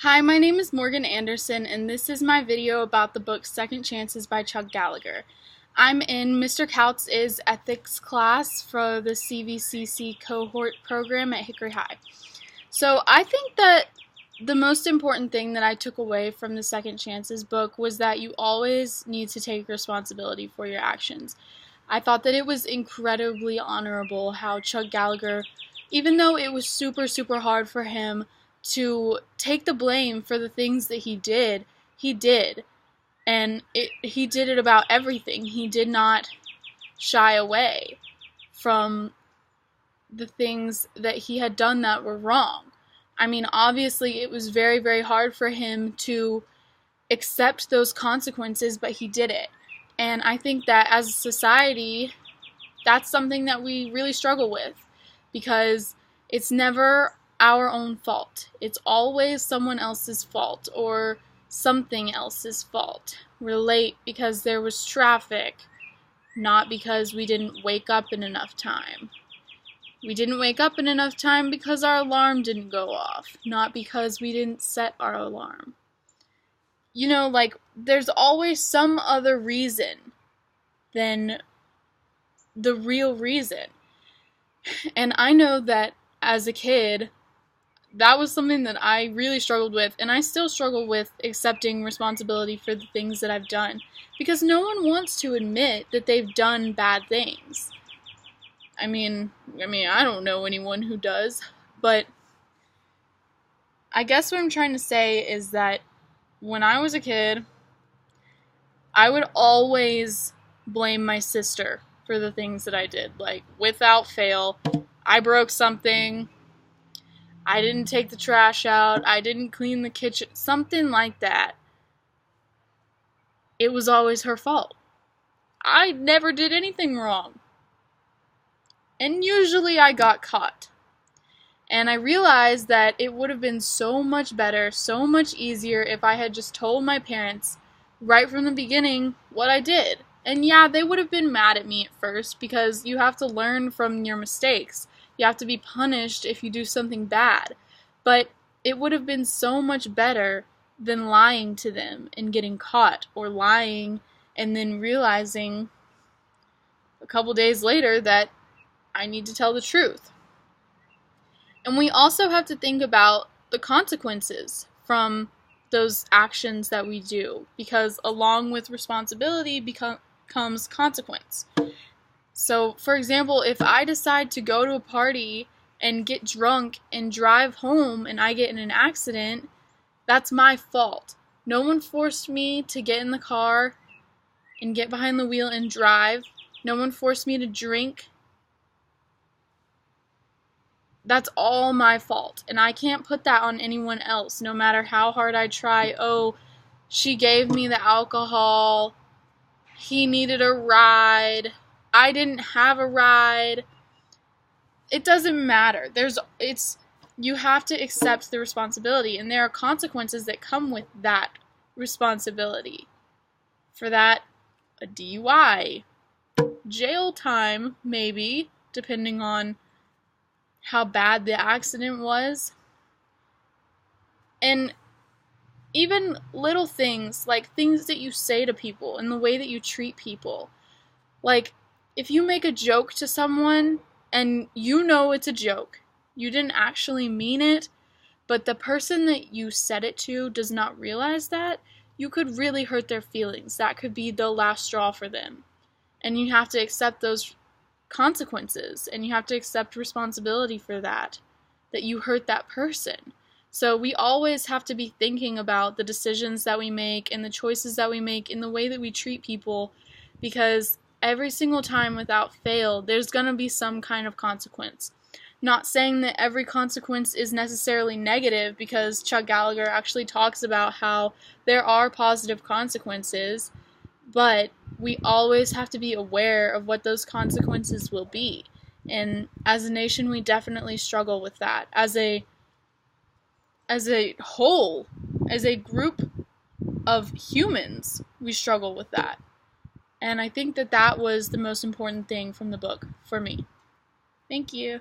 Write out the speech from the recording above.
Hi, my name is Morgan Anderson, and this is my video about the book Second Chances by Chuck Gallagher. I'm in Mr. Kautz's ethics class for the CVCC cohort program at Hickory High. So I think that the most important thing that I took away from the Second Chances book was that you always need to take responsibility for your actions. I thought that it was incredibly honorable how Chuck Gallagher, even though it was super hard for him to take the blame for the things that he did. And he did it about everything. He did not shy away from the things that he had done that were wrong. I mean, obviously, it was very hard for him to accept those consequences, but he did it. And I think that as a society, that's something that we really struggle with, because it's never our own fault. It's always someone else's fault or something else's fault. We're late because there was traffic, not because we didn't wake up in enough time. We didn't wake up in enough time because our alarm didn't go off, not because we didn't set our alarm. You know, there's always some other reason than the real reason. And I know that as a kid, that was something that I really struggled with, and I still struggle with accepting responsibility for the things that I've done, because no one wants to admit that they've done bad things. I mean, I don't know anyone who does, but I guess what I'm trying to say is that when I was a kid, I would always blame my sister for the things that I did. Without fail, I broke something, I didn't take the trash out, I didn't clean the kitchen, something like that. It was always her fault. I never did anything wrong. And usually I got caught. And I realized that it would have been so much better, so much easier if I had just told my parents right from the beginning what I did. And yeah, they would have been mad at me at first, because you have to learn from your mistakes. You have to be punished if you do something bad. But it would have been so much better than lying to them and getting caught, or lying and then realizing a couple days later that I need to tell the truth. And we also have to think about the consequences from those actions that we do, because along with responsibility comes consequence. So, for example, if I decide to go to a party and get drunk and drive home and I get in an accident, that's my fault. No one forced me to get in the car and get behind the wheel and drive. No one forced me to drink. That's all my fault, and I can't put that on anyone else, no matter how hard I try. Oh, she gave me the alcohol, he needed a ride, I didn't have a ride. It doesn't matter. You have to accept the responsibility, and there are consequences that come with that responsibility. For that, a DUI, jail time, maybe, depending on how bad the accident was. And even little things, like things that you say to people and the way that you treat people. Like, if you make a joke to someone and you know it's a joke, you didn't actually mean it, but the person that you said it to does not realize that, you could really hurt their feelings. That could be the last straw for them. And you have to accept those consequences, and you have to accept responsibility for that you hurt that person. So we always have to be thinking about the decisions that we make and the choices that we make in the way that we treat people, because every single time without fail, there's going to be some kind of consequence. Not saying that every consequence is necessarily negative, because Chuck Gallagher actually talks about how there are positive consequences, but we always have to be aware of what those consequences will be. And as a nation, we definitely struggle with that. As a whole, as a group of humans, we struggle with that. And I think that that was the most important thing from the book for me. Thank you.